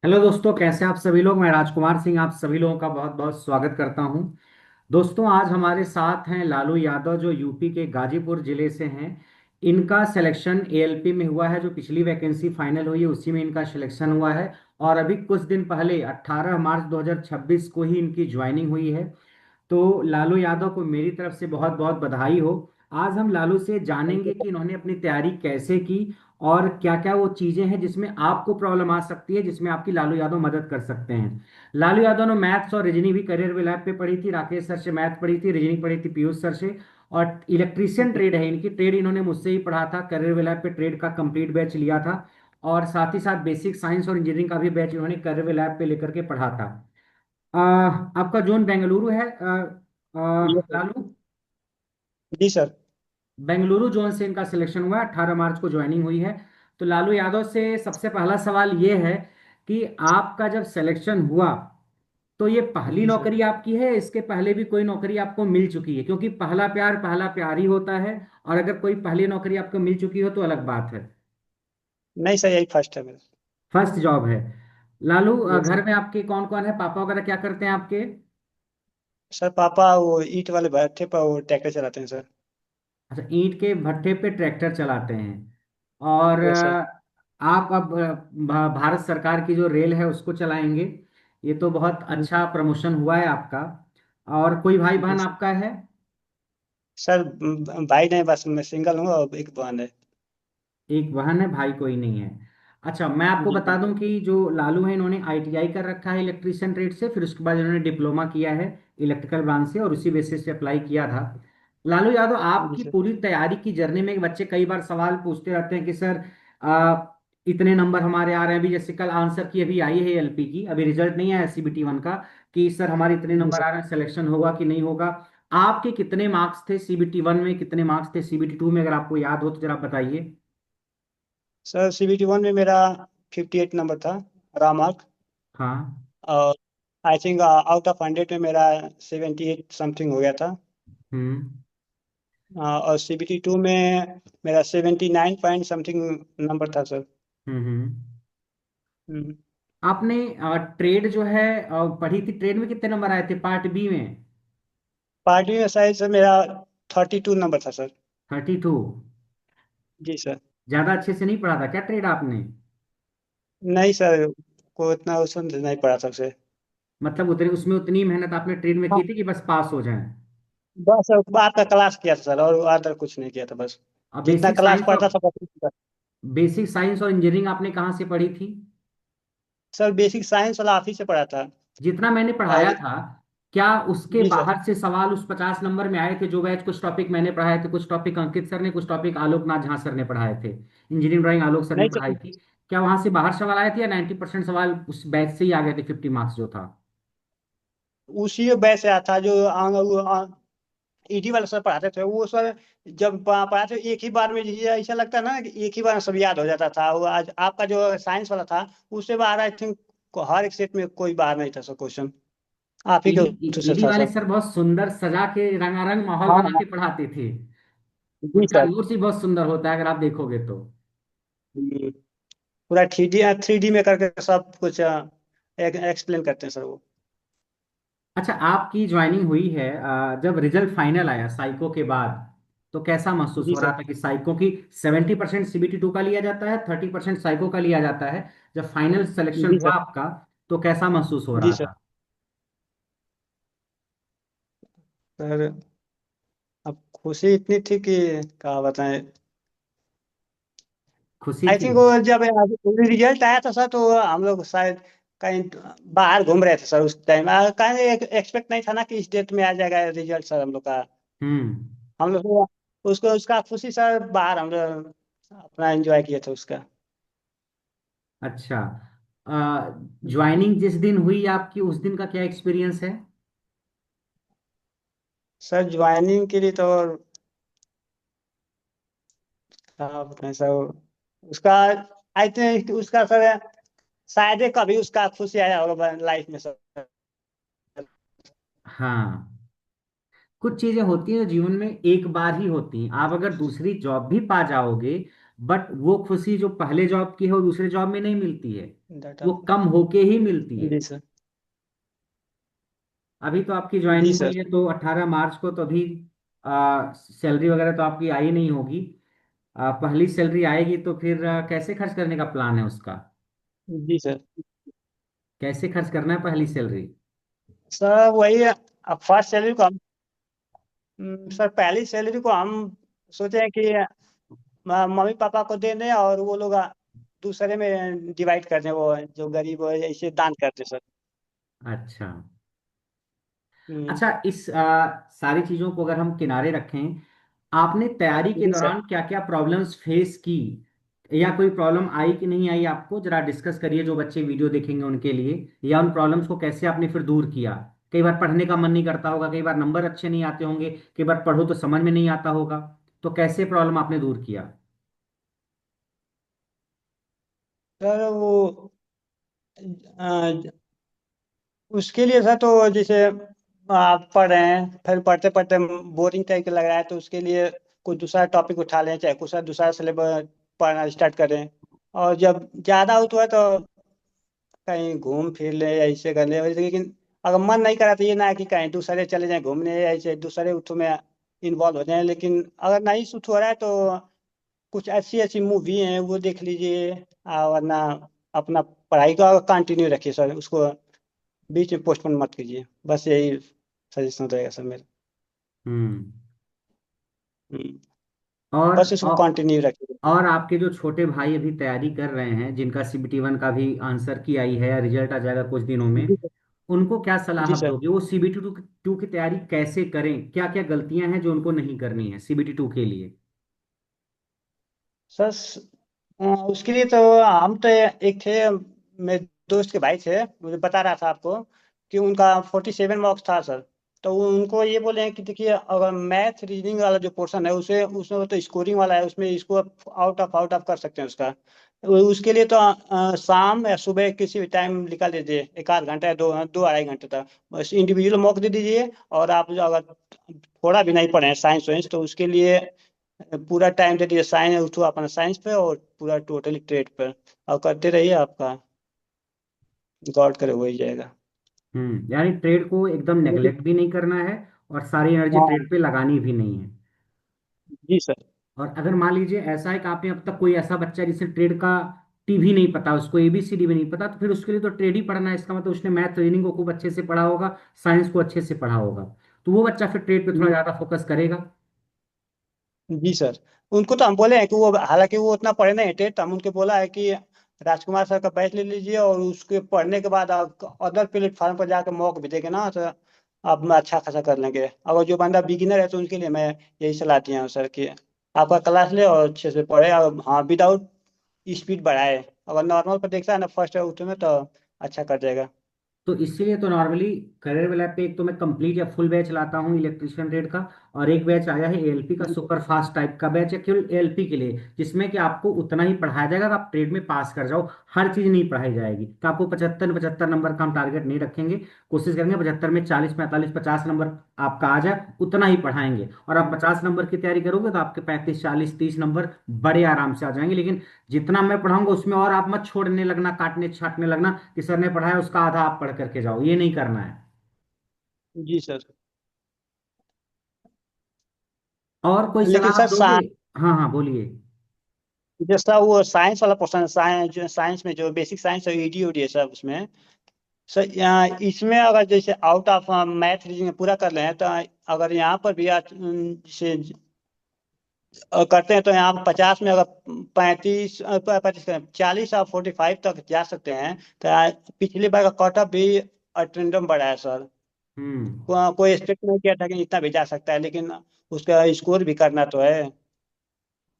Hello दोस्तों, कैसे हैं आप सभी लोग। मैं राजकुमार सिंह आप सभी लोगों का बहुत बहुत स्वागत करता हूं। दोस्तों, आज हमारे साथ हैं लालू यादव, जो यूपी के गाजीपुर जिले से हैं। इनका सिलेक्शन एएलपी में हुआ है। जो पिछली वैकेंसी फाइनल हुई है उसी में इनका सिलेक्शन हुआ है। और अभी कुछ दिन पहले 18 मार्च 2026 को ही इनकी ज्वाइनिंग हुई है। तो लालू यादव को मेरी तरफ से बहुत बहुत बधाई हो। आज हम लालू से थैंक यू जानेंगे सर। कि इन्होंने अपनी तैयारी कैसे की और क्या क्या वो चीजें हैं जिसमें आपको प्रॉब्लम आ सकती है, जिसमें आपकी लालू यादव मदद कर सकते हैं। लालू यादव ने मैथ्स और रीजनिंग भी करियर वे लैब पे पढ़ी थी। राकेश सर से मैथ पढ़ी थी, रीजनिंग पढ़ी थी पीयूष सर से। और इलेक्ट्रीशियन ट्रेड है इनकी। ट्रेड इन्होंने मुझसे ही पढ़ा था। करियर वे लैब पे ट्रेड का कंप्लीट बैच लिया था। और साथ ही साथ बेसिक साइंस और इंजीनियरिंग का भी बैच इन्होंने करियर वे लैब पे लेकर के पढ़ा था। आपका जोन बेंगलुरु है यस सर। लालू। जी सर। बेंगलुरु जोन से इनका सिलेक्शन हुआ है। 18 मार्च को ज्वाइनिंग हुई है। तो लालू यादव से सबसे पहला सवाल ये है कि आपका जब सिलेक्शन हुआ तो ये पहली जी सर। नौकरी आपकी है, इसके पहले भी कोई नौकरी आपको मिल चुकी है? क्योंकि पहला प्यार ही होता है। और अगर कोई पहली नौकरी आपको मिल चुकी हो तो अलग बात है। नहीं सर, यही फर्स्ट है मेरा। फर्स्ट जॉब है। Lalu, yes sir. घर में आपके कौन कौन है? पापा वगैरह क्या करते हैं आपके? सर पापा वो ईंट वाले भट्ठे पर वो ट्रैक्टर चलाते हैं सर। अच्छा, ईंट के भट्ठे पे ट्रैक्टर चलाते हैं। और यस सर। आप अब भारत सरकार की जो रेल है उसको चलाएंगे। ये तो बहुत जी अच्छा प्रमोशन हुआ है आपका। और कोई भाई जी बहन सर। आपका है? सर भाई नहीं, बस मैं सिंगल हूँ और एक बहन है। एक बहन है, भाई कोई नहीं है। अच्छा, मैं आपको जी बता सर। दूं कि जो लालू है इन्होंने आईटीआई कर रखा है इलेक्ट्रीशियन ट्रेड से। फिर उसके बाद इन्होंने डिप्लोमा किया है इलेक्ट्रिकल ब्रांच से और उसी बेसिस से अप्लाई किया था। लालू यादव, जी आपकी सर। पूरी तैयारी की जर्नी में बच्चे कई बार सवाल पूछते रहते हैं कि सर आ, इतने नंबर हमारे आ रहे हैं। अभी जैसे कल आंसर की अभी आई है एलपी की, अभी रिजल्ट नहीं आया सीबीटी वन का, कि सर हमारे इतने जी नंबर सर। आ रहे हैं, सिलेक्शन होगा कि नहीं होगा। आपके कितने मार्क्स थे सीबीटी वन में, कितने मार्क्स थे सीबीटी टू में? अगर आपको याद हो तो जरा बताइए। सर CBT 1 में मेरा 58 नंबर था, रॉ मार्क। हाँ। और आई थिंक आउट ऑफ 100 में मेरा 78 समथिंग हो गया था। हम्म। और CBT 2 में मेरा 79 पॉइंट समथिंग नंबर था सर। हम्म। आपने ट्रेड जो है पढ़ी थी। ट्रेड में कितने नंबर आए थे पार्ट बी में? पार्टी में शायद सर मेरा 32 नंबर था सर। 32। जी सर। ज्यादा अच्छे से नहीं पढ़ा था क्या ट्रेड आपने? नहीं सर, को इतना उसमें नहीं पड़ा सबसे। मतलब उतनी उसमें उतनी मेहनत आपने ट्रेड में हाँ, की थी कि बस पास हो जाए? बस बात का क्लास किया था सर, और अदर कुछ नहीं किया था बस। और जितना बेसिक क्लास साइंस और पढ़ता था बस। इंजीनियरिंग आपने कहाँ से पढ़ी थी? सर बेसिक साइंस वाला आप ही से पढ़ा था। जितना मैंने पढ़ाया और था, क्या उसके जी सर। बाहर से सवाल उस 50 नंबर में आए थे? जो बैच कुछ टॉपिक मैंने पढ़ाए थे, कुछ टॉपिक अंकित सर ने, कुछ टॉपिक आलोकनाथ झा सर ने पढ़ाए थे, इंजीनियरिंग ड्राइंग आलोक सर ने नहीं पढ़ाई सर, थी। क्या वहां से बाहर सवाल आए थे या 90% सवाल उस बैच से ही आ गए थे? 50 मार्क्स जो था। उसी बैच से आया था जो ईटी वाले सर पढ़ाते थे वो सर। जब पढ़ाते एक ही बार में, ये ऐसा लगता है ना कि एक ही बार में सब याद हो जाता था। वो आज आपका जो साइंस वाला था उससे बाहर आई थिंक हर एक सेट में कोई बाहर नहीं था सर क्वेश्चन। आप ही के ईडी उत्तर से ईडी था वाले सर। सर बहुत सुंदर सजा के रंगारंग माहौल हाँ बना हाँ। के पढ़ाते थे। जी उनका सर। नोट्स ही बहुत सुंदर होता है अगर आप देखोगे तो। हम्म, पूरा 3D में करके सब कुछ एक्सप्लेन करते हैं सर वो। अच्छा, आपकी ज्वाइनिंग हुई है, जब रिजल्ट फाइनल आया साइको के बाद, तो कैसा महसूस जी हो रहा सर। था कि साइको की 70% सीबीटी टू का लिया जाता है, 30% साइको का लिया जाता है। जब फाइनल सिलेक्शन जी हुआ सर। आपका तो कैसा महसूस हो जी रहा सर। था? सर अब खुशी इतनी थी कि क्या बताएं। खुशी आई थी? थिंक वो जब रिजल्ट आया था सर, तो हम लोग शायद कहीं बाहर घूम रहे थे सर उस टाइम। कहीं एक्सपेक्ट नहीं था ना कि इस डेट में आ जाएगा रिजल्ट सर हम लोग का। हम्म। हम लोग उसको उसका खुशी सर बाहर हम लोग अपना एंजॉय किए थे उसका। अच्छा, ज्वाइनिंग जिस दिन हुई आपकी उस दिन का क्या एक्सपीरियंस है? सर ज्वाइनिंग के लिए तो क्या बताएं सर उसका। आई थिंक उसका सर शायद ही कभी उसका खुशी आया होगा लाइफ में सर। हाँ, कुछ चीजें होती हैं जो जीवन में एक बार ही होती हैं। आप अगर दूसरी जॉब भी पा जाओगे बट वो खुशी जो पहले जॉब की है वो दूसरे जॉब में नहीं मिलती है, डाटा। वो कम होके ही मिलती है। जी सर। अभी तो आपकी जी ज्वाइनिंग हुई सर। है तो 18 मार्च को, तो अभी सैलरी वगैरह तो आपकी आई नहीं होगी। पहली सैलरी आएगी तो फिर कैसे खर्च करने का प्लान है उसका? जी सर। कैसे खर्च करना है पहली सैलरी? सर वही अब फर्स्ट सैलरी को हम सर पहली सैलरी को हम सोचे हैं कि मम्मी पापा को दे दें और वो लोग दूसरे में डिवाइड कर दें, वो जो गरीब है ऐसे दान करते सर। अच्छा। हम्म। अच्छा, इस सारी चीजों को अगर हम किनारे रखें, आपने तैयारी के जी सर। दौरान क्या क्या प्रॉब्लम्स फेस की, या कोई प्रॉब्लम आई कि नहीं आई आपको, जरा डिस्कस करिए जो बच्चे वीडियो देखेंगे उनके लिए। या उन प्रॉब्लम्स को कैसे आपने फिर दूर किया? कई बार पढ़ने का मन नहीं करता होगा, कई बार नंबर अच्छे नहीं आते होंगे, कई बार पढ़ो तो समझ में नहीं आता होगा, तो कैसे प्रॉब्लम आपने दूर किया? सर वो उसके लिए सर तो जैसे आप पढ़ रहे हैं फिर पढ़ते पढ़ते बोरिंग टाइप का लग रहा है तो उसके लिए कुछ दूसरा टॉपिक उठा लें, चाहे कुछ दूसरा सिलेबस पढ़ना स्टार्ट करें। और जब ज़्यादा होता है तो कहीं घूम फिर ले या ऐसे कर ले, लेकिन अगर मन नहीं करा तो ये ना है कि कहीं दूसरे चले जाएं घूमने या ऐसे दूसरे उठो में इन्वॉल्व हो जाएं। लेकिन अगर नहीं सूट हो रहा है तो कुछ अच्छी अच्छी मूवी हैं वो देख लीजिए, वरना अपना पढ़ाई को कंटिन्यू रखिए सर, उसको बीच में पोस्टपोन मत कीजिए, बस यही सजेशन रहेगा सर मेरा। हम्म। हम्म, और बस इसको कंटिन्यू रखिए। और आपके जो छोटे भाई अभी तैयारी कर रहे हैं, जिनका CBT 1 का भी आंसर की आई है, रिजल्ट आ जाएगा कुछ दिनों में, जी सर। उनको क्या सलाह जी आप सर। दोगे? वो CBT 2 की तैयारी कैसे करें? क्या क्या गलतियां हैं जो उनको नहीं करनी है CBT 2 के लिए? सर उसके लिए तो हम तो एक थे, मेरे दोस्त के भाई थे, मुझे बता रहा था आपको कि उनका 47 मार्क्स था सर। तो वो उनको ये बोले हैं कि देखिए अगर मैथ रीजनिंग वाला जो पोर्शन है उसे उसमें तो स्कोरिंग वाला है, उसमें इसको आउट ऑफ कर सकते हैं उसका। उसके लिए तो शाम या सुबह किसी भी टाइम निकाल दीजिए, एक आध घंटा या दो दो अढ़ाई घंटे तक बस इंडिविजुअल मॉक दे दीजिए। और आप जो अगर थोड़ा भी नहीं पढ़े हैं साइंस वाइंस तो उसके लिए पूरा टाइम दे दीजिए साइंस, उठो अपना साइंस पे और पूरा टोटली ट्रेड पर और करते रहिए, आपका गॉड करे हो ही जाएगा। यानी ट्रेड को एकदम नेग्लेक्ट भी नहीं करना है, और सारी एनर्जी हाँ। ट्रेड पे लगानी भी नहीं है। जी सर। और अगर मान लीजिए ऐसा है कि आपने अब तक कोई ऐसा बच्चा है जिसे ट्रेड का टी भी नहीं पता, उसको ABCD भी नहीं पता, तो फिर उसके लिए तो ट्रेड ही पढ़ना है। इसका मतलब उसने मैथ रीजनिंग को खूब अच्छे से पढ़ा होगा, साइंस को अच्छे से पढ़ा होगा, तो वो बच्चा फिर ट्रेड पे थोड़ा ज्यादा फोकस करेगा। जी सर। उनको तो हम बोले हैं कि वो हालांकि वो उतना पढ़े नहीं थे, तो हम उनको बोला है कि राजकुमार सर का बैच ले लीजिए और उसके पढ़ने के बाद आप अदर प्लेटफॉर्म पर जाकर मॉक भी देंगे ना तो आप अच्छा खासा कर लेंगे। अगर जो बंदा बिगिनर है तो उनके लिए मैं यही सलाह दिया हूँ सर कि आपका क्लास ले और अच्छे से पढ़े और हाँ विदाउट स्पीड बढ़ाए। अगर नॉर्मल पर देखता है ना फर्स्ट उठे में तो अच्छा कर जाएगा। तो इसीलिए तो नॉर्मली करियर लैब पे एक तो मैं कंप्लीट या फुल बैच लाता हूँ इलेक्ट्रिशियन ट्रेड का, और एक बैच आया है ALP का, सुपर फास्ट टाइप का बैच है केवल ALP के लिए, जिसमें कि आपको उतना ही पढ़ाया जाएगा कि आप ट्रेड में पास कर जाओ। हर चीज नहीं पढ़ाई जाएगी, तो आपको 75 75 नंबर का हम टारगेट नहीं रखेंगे, कोशिश करेंगे 75 में 40 45 50 नंबर आपका आ जाए, उतना ही पढ़ाएंगे। और आप 50 नंबर की तैयारी करोगे तो आपके 35 40 30 नंबर बड़े आराम से आ जाएंगे। लेकिन जितना मैं पढ़ाऊंगा उसमें और आप मत छोड़ने लगना, काटने छाटने लगना कि सर ने पढ़ाया उसका आधा आप पढ़ करके जाओ, ये नहीं करना है। जी सर। और कोई लेकिन सलाह आप सर दोगे? हाँ हाँ, बोलिए। जैसा वो साइंस वाला पोर्शन, साइंस जो साइंस में जो बेसिक साइंस और ईडी ओडी है सब उसमें सर, यहाँ इसमें अगर जैसे आउट ऑफ मैथ रीजनिंग पूरा कर रहे हैं तो अगर यहाँ पर भी जैसे करते हैं तो यहाँ 50 में अगर 35 40 और 45 तक जा सकते हैं तो पिछली बार का कट ऑफ भी अटेंडम बढ़ा है सर। हम्म। कोई एक्सपेक्ट नहीं किया था कि इतना भी जा सकता है, लेकिन उसका स्कोर भी करना तो है।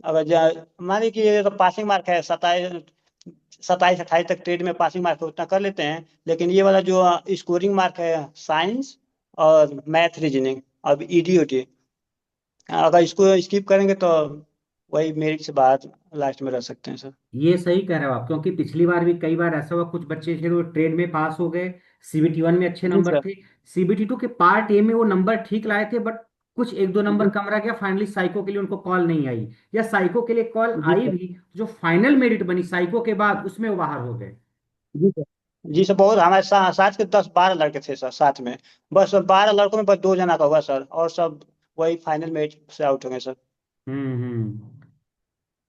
अगर मानिए कि ये तो पासिंग मार्क है 27 28 तक ट्रेड में पासिंग मार्क उतना कर लेते हैं, लेकिन ये वाला जो स्कोरिंग मार्क है साइंस और मैथ रीजनिंग अब ईडीओटी, अगर इसको स्किप करेंगे तो वही मेरिट से बाहर लास्ट में रह सकते हैं सर। ये सही कह रहे हो आप, क्योंकि पिछली बार भी कई बार ऐसा हुआ, कुछ बच्चे थे वो ट्रेड में पास हो गए, CBT 1 में अच्छे जी नंबर सर। थे, CBT 2 के पार्ट A में वो नंबर ठीक लाए थे, बट कुछ एक दो नंबर जी कम रह गया, फाइनली साइको के लिए उनको कॉल नहीं आई, या साइको के लिए कॉल जी आई सर। भी, जो फाइनल मेरिट बनी साइको के बाद उसमें वो बाहर हो गए। जी सर। जी सर, बहुत हमारे साथ के 10-12 लड़के थे सर साथ में। बस 12 लड़कों में बस 2 जना का हुआ सर, और सब वही फाइनल मैच से आउट हो गए सर। हम्म।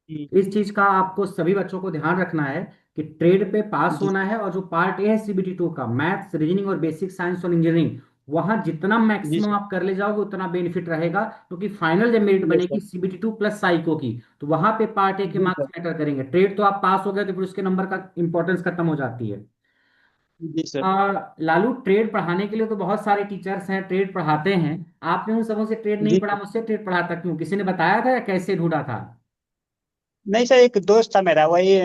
जी इस चीज का आपको सभी बच्चों को ध्यान रखना है कि ट्रेड पे पास जी होना है, और जो पार्ट ए है CBT 2 का, मैथ्स रीजनिंग और बेसिक साइंस और इंजीनियरिंग, वहां जितना जी मैक्सिमम सर। आप कर ले जाओगे उतना बेनिफिट रहेगा, क्योंकि फाइनल जब मेरिट यस बनेगी सर। CBT 2 प्लस साइको की, तो वहां पे पार्ट ए के जी सर। मार्क्स मैटर करेंगे। ट्रेड तो आप पास हो गए तो फिर उसके नंबर का इंपॉर्टेंस खत्म हो जाती है। जी सर। लालू, ट्रेड पढ़ाने के लिए तो बहुत सारे टीचर्स हैं, ट्रेड पढ़ाते हैं। आपने उन सबों से ट्रेड नहीं जी पढ़ा, सर। मुझसे ट्रेड पढ़ाता क्यों? किसी ने बताया था या कैसे ढूंढा था? नहीं सर, एक दोस्त था मेरा, वही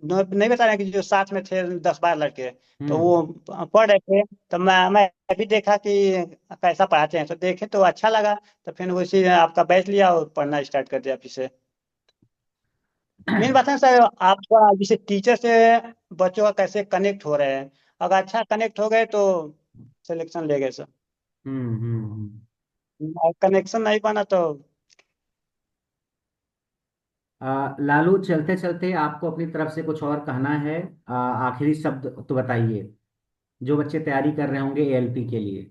नहीं बता रहे कि जो साथ में थे 10-12 लड़के, तो हम्म वो पढ़ रहे थे। तो मैं भी देखा कि कैसा पढ़ाते हैं, तो देखे तो अच्छा लगा। तो फिर उसी आपका बैच लिया और पढ़ना स्टार्ट कर दिया फिर से। मेन बात है सर, आपका जैसे टीचर से बच्चों का कैसे कनेक्ट हो रहे हैं। अगर अच्छा कनेक्ट हो गए तो सिलेक्शन ले गए सर। हम्म। और कनेक्शन नहीं बना तो। लालू, चलते चलते आपको अपनी तरफ से कुछ और कहना है? आखिरी शब्द तो बताइए, जो बच्चे तैयारी कर रहे होंगे ALP के लिए।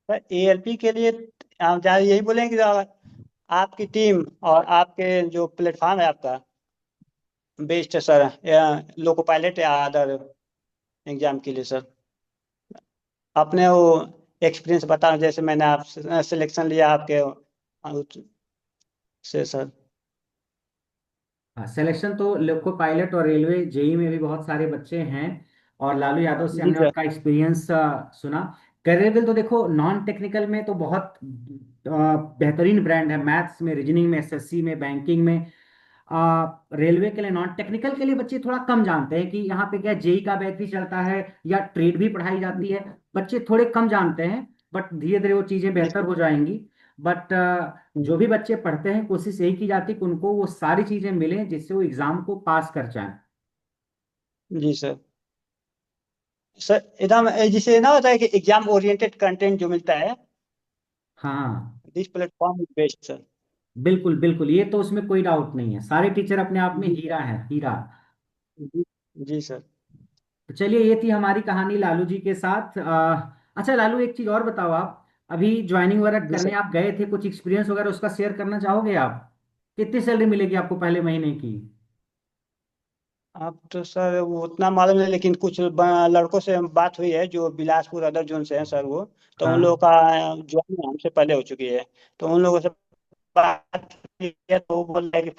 सर ALP के लिए आप ज़्यादा यही बोलेंगे कि आपकी टीम और आपके जो प्लेटफॉर्म है आपका बेस्ट है सर, लोको पायलट या अदर एग्जाम के लिए सर। आपने वो एक्सपीरियंस बता, जैसे मैंने आप सिलेक्शन लिया आपके से सर। हाँ, सिलेक्शन तो लोको पायलट और रेलवे JEE में भी बहुत सारे बच्चे हैं। और लालू यादव से जी हमने सर। उनका एक्सपीरियंस सुना। करियरविल तो देखो, नॉन टेक्निकल में तो बहुत बेहतरीन ब्रांड है, मैथ्स में, रीजनिंग में, SSC में, बैंकिंग में। रेलवे के लिए, नॉन टेक्निकल के लिए बच्चे थोड़ा कम जानते हैं कि यहाँ पे क्या JEE का बैच भी चलता है या ट्रेड भी पढ़ाई जी जाती है। सर। बच्चे थोड़े कम जानते हैं, बट धीरे धीरे वो चीज़ें जी बेहतर सर। हो जाएंगी। बट जो भी बच्चे पढ़ते हैं, कोशिश यही की जाती है कि उनको वो सारी चीज़ें मिलें जिससे वो एग्जाम को पास कर जाएं। जी सर। सर एकदम जिसे ना होता है कि एग्जाम ओरिएंटेड कंटेंट जो मिलता है, हाँ, this platform is best sir. बिल्कुल बिल्कुल, ये तो उसमें कोई डाउट नहीं है, सारे टीचर अपने आप में जी हीरा सर। है, हीरा। जी। जी सर। तो चलिए, ये थी हमारी कहानी लालू जी के साथ। अच्छा लालू, एक चीज और बताओ, आप अभी ज्वाइनिंग वगैरह जी करने सर। आप गए थे, कुछ एक्सपीरियंस वगैरह उसका शेयर करना चाहोगे आप? कितनी सैलरी मिलेगी आपको पहले महीने की? आप तो सर वो उतना मालूम नहीं, लेकिन कुछ लड़कों से बात हुई है जो बिलासपुर अदर जोन से हैं सर, वो तो उन लोगों हाँ। का ज्वाइन हमसे पहले हो चुकी है। तो उन लोगों से बात की है, तो वो बोल रहे हैं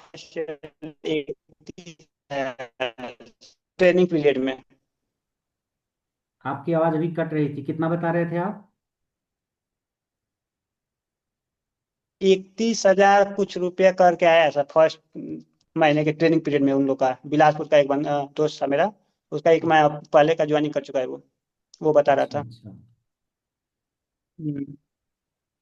कि ट्रेनिंग पीरियड में आपकी आवाज अभी कट रही थी, कितना बता रहे थे आप? 31,000 कुछ रुपया करके आया सर फर्स्ट महीने के ट्रेनिंग पीरियड में। उन लोग का बिलासपुर का एक दोस्त था मेरा, उसका एक महीना पहले का ज्वाइनिंग कर चुका है वो बता रहा अच्छा था। अच्छा। हम्म।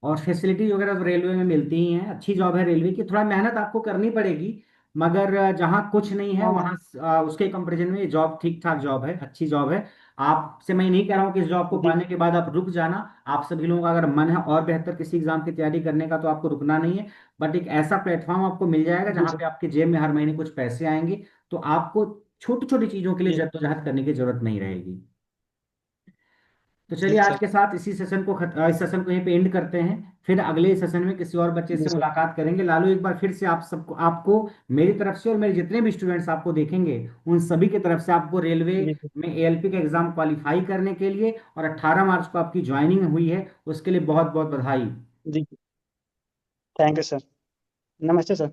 और फैसिलिटीज वगैरह रेलवे में मिलती ही हैं, अच्छी जॉब है रेलवे की, थोड़ा मेहनत आपको करनी पड़ेगी, मगर जहाँ कुछ नहीं है हाँ। वहाँ उसके कंपैरिजन में ये जॉब ठीक ठाक जॉब है, अच्छी जॉब है। आपसे मैं नहीं कह रहा हूँ कि इस जॉब को जी पाने के बाद आप रुक जाना। आप सभी लोगों का अगर मन है और बेहतर किसी एग्जाम की तैयारी करने का, तो आपको रुकना नहीं है। बट एक ऐसा प्लेटफॉर्म आपको मिल जाएगा जी जहाँ सर। पे आपके जेब में हर महीने कुछ पैसे आएंगे, तो आपको छोटी छोटी चीजों के लिए जी जद्दोजहद करने की जरूरत नहीं रहेगी। तो जी चलिए, आज सर। के साथ इसी सेशन को इस सेशन को यहीं पे एंड करते हैं। फिर अगले सेशन में किसी और बच्चे जी से सर। मुलाकात करेंगे। लालू, एक बार फिर से आप सबको, आपको मेरी तरफ से और मेरे जितने भी स्टूडेंट्स आपको देखेंगे, उन सभी की तरफ से आपको रेलवे जी सर। में ALP का एग्जाम क्वालिफाई करने के लिए, और 18 मार्च को आपकी ज्वाइनिंग हुई है, उसके लिए बहुत बहुत बधाई। जी। Thank you sir. नमस्ते सर।